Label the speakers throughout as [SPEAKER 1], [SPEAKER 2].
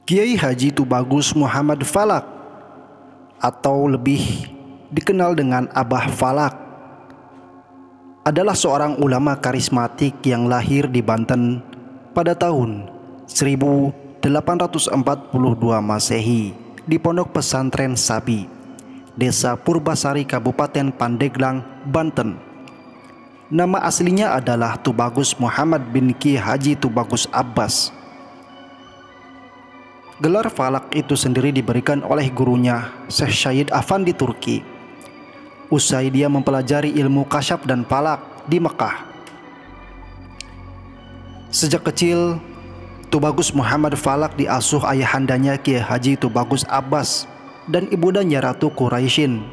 [SPEAKER 1] Kiai Haji Tubagus Muhammad Falak atau lebih dikenal dengan Abah Falak adalah seorang ulama karismatik yang lahir di Banten pada tahun 1842 Masehi di Pondok Pesantren Sabi, Desa Purbasari, Kabupaten Pandeglang, Banten. Nama aslinya adalah Tubagus Muhammad bin Ki Haji Tubagus Abbas. Gelar Falak itu sendiri diberikan oleh gurunya Syekh Syahid Afandi Turki usai dia mempelajari ilmu kasyaf dan falak di Mekah. Sejak kecil, Tubagus Muhammad Falak diasuh ayahandanya Kiai Haji Tubagus Abbas dan ibundanya Ratu Quraisyin.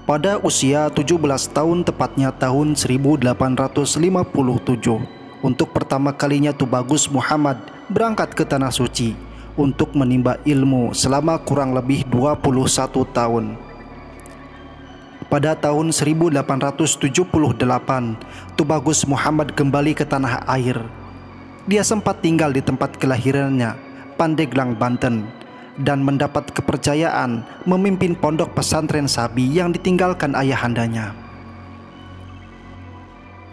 [SPEAKER 1] Pada usia 17 tahun, tepatnya tahun 1857, untuk pertama kalinya Tubagus Muhammad berangkat ke Tanah Suci untuk menimba ilmu selama kurang lebih 21 tahun. Pada tahun 1878, Tubagus Muhammad kembali ke tanah air. Dia sempat tinggal di tempat kelahirannya, Pandeglang, Banten, dan mendapat kepercayaan memimpin pondok pesantren Sabi yang ditinggalkan ayahandanya.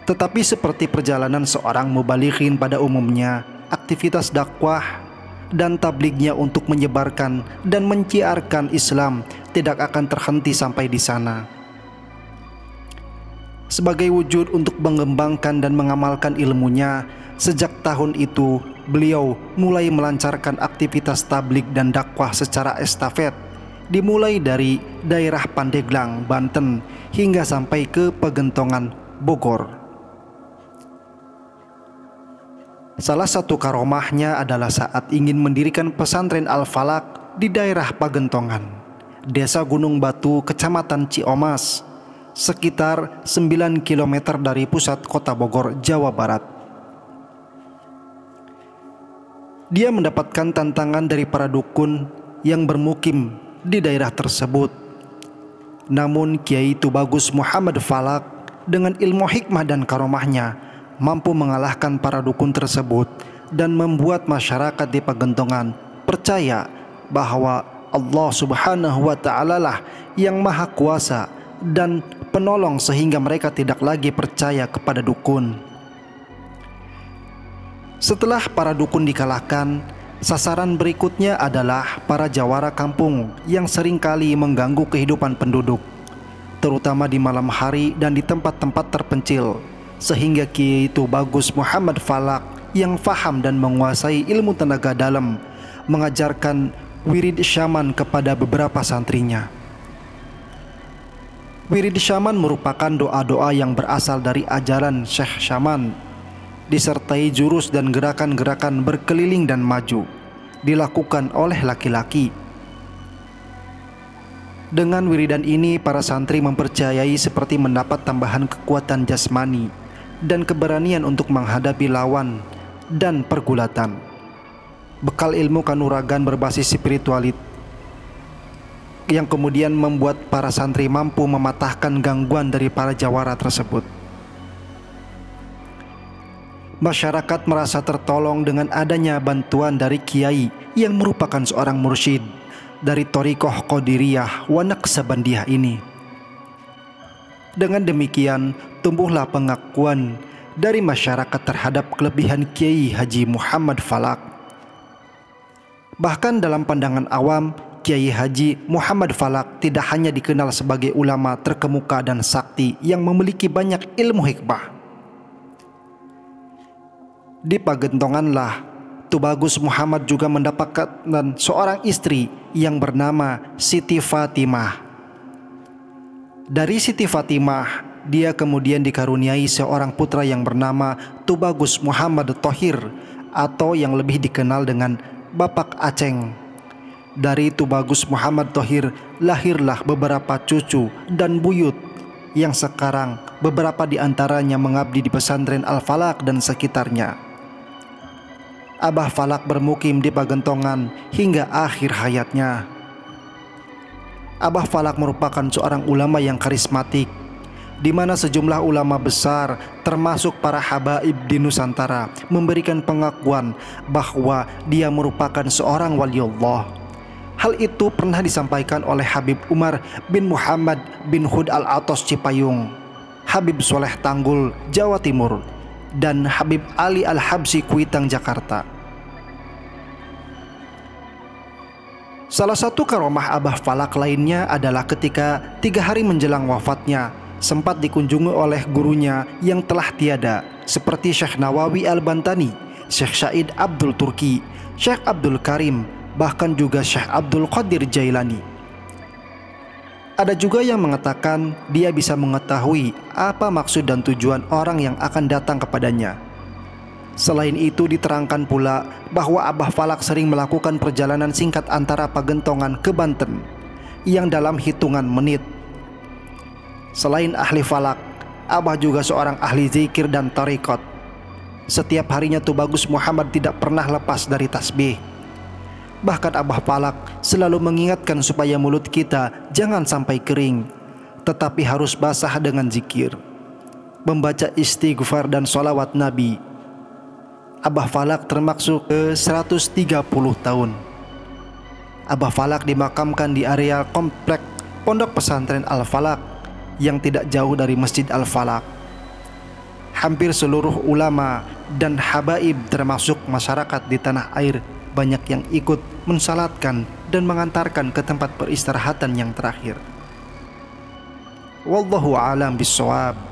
[SPEAKER 1] Tetapi seperti perjalanan seorang mubalighin pada umumnya, aktivitas dakwah dan tablignya untuk menyebarkan dan menciarkan Islam tidak akan terhenti sampai di sana. Sebagai wujud untuk mengembangkan dan mengamalkan ilmunya, sejak tahun itu beliau mulai melancarkan aktivitas tablig dan dakwah secara estafet, dimulai dari daerah Pandeglang, Banten, hingga sampai ke Pegentongan, Bogor. Salah satu karomahnya adalah saat ingin mendirikan pesantren Al-Falak di daerah Pagentongan, Desa Gunung Batu, Kecamatan Ciomas, sekitar 9 km dari pusat kota Bogor, Jawa Barat. Dia mendapatkan tantangan dari para dukun yang bermukim di daerah tersebut. Namun Kiai Tubagus Muhammad Falak dengan ilmu hikmah dan karomahnya mampu mengalahkan para dukun tersebut dan membuat masyarakat di Pagentongan percaya bahwa Allah Subhanahu wa Ta'ala lah yang maha kuasa dan penolong, sehingga mereka tidak lagi percaya kepada dukun. Setelah para dukun dikalahkan, sasaran berikutnya adalah para jawara kampung yang seringkali mengganggu kehidupan penduduk, terutama di malam hari dan di tempat-tempat terpencil, sehingga Kiai Tubagus Muhammad Falak yang faham dan menguasai ilmu tenaga dalam mengajarkan wirid syaman kepada beberapa santrinya. Wirid syaman merupakan doa-doa yang berasal dari ajaran Syekh Syaman, disertai jurus dan gerakan-gerakan berkeliling dan maju, dilakukan oleh laki-laki. Dengan wiridan ini, para santri mempercayai seperti mendapat tambahan kekuatan jasmani dan keberanian untuk menghadapi lawan dan pergulatan. Bekal ilmu kanuragan berbasis spiritualit yang kemudian membuat para santri mampu mematahkan gangguan dari para jawara tersebut. Masyarakat merasa tertolong dengan adanya bantuan dari kiai yang merupakan seorang mursyid dari Thariqah Qadiriyah wa Naqsabandiyah ini. Dengan demikian, tumbuhlah pengakuan dari masyarakat terhadap kelebihan Kiai Haji Muhammad Falak. Bahkan dalam pandangan awam, Kiai Haji Muhammad Falak tidak hanya dikenal sebagai ulama terkemuka dan sakti yang memiliki banyak ilmu hikmah. Di Pagentonganlah Tubagus Muhammad juga mendapatkan seorang istri yang bernama Siti Fatimah. Dari Siti Fatimah, dia kemudian dikaruniai seorang putra yang bernama Tubagus Muhammad Thohir, atau yang lebih dikenal dengan Bapak Aceng. Dari Tubagus Muhammad Thohir lahirlah beberapa cucu dan buyut yang sekarang beberapa di antaranya mengabdi di pesantren Al-Falak dan sekitarnya. Abah Falak bermukim di Pagentongan hingga akhir hayatnya. Abah Falak merupakan seorang ulama yang karismatik di mana sejumlah ulama besar termasuk para habaib di Nusantara memberikan pengakuan bahwa dia merupakan seorang waliullah. Hal itu pernah disampaikan oleh Habib Umar bin Muhammad bin Hud Al-Atos Cipayung, Habib Soleh Tanggul, Jawa Timur, dan Habib Ali Al-Habsi Kuitang, Jakarta. Salah satu karomah Abah Falak lainnya adalah ketika 3 hari menjelang wafatnya sempat dikunjungi oleh gurunya yang telah tiada seperti Syekh Nawawi Al-Bantani, Syekh Syahid Abdul Turki, Syekh Abdul Karim, bahkan juga Syekh Abdul Qadir Jailani. Ada juga yang mengatakan dia bisa mengetahui apa maksud dan tujuan orang yang akan datang kepadanya. Selain itu diterangkan pula bahwa Abah Falak sering melakukan perjalanan singkat antara Pagentongan ke Banten yang dalam hitungan menit. Selain ahli falak, Abah juga seorang ahli zikir dan tarekat. Setiap harinya Tubagus Muhammad tidak pernah lepas dari tasbih. Bahkan Abah Falak selalu mengingatkan supaya mulut kita jangan sampai kering, tetapi harus basah dengan zikir, membaca istighfar dan sholawat Nabi. Abah Falak termasuk ke 130 tahun. Abah Falak dimakamkan di area komplek Pondok Pesantren Al-Falak yang tidak jauh dari Masjid Al-Falak. Hampir seluruh ulama dan habaib termasuk masyarakat di tanah air banyak yang ikut mensalatkan dan mengantarkan ke tempat peristirahatan yang terakhir. Wallahu a'lam bishawab.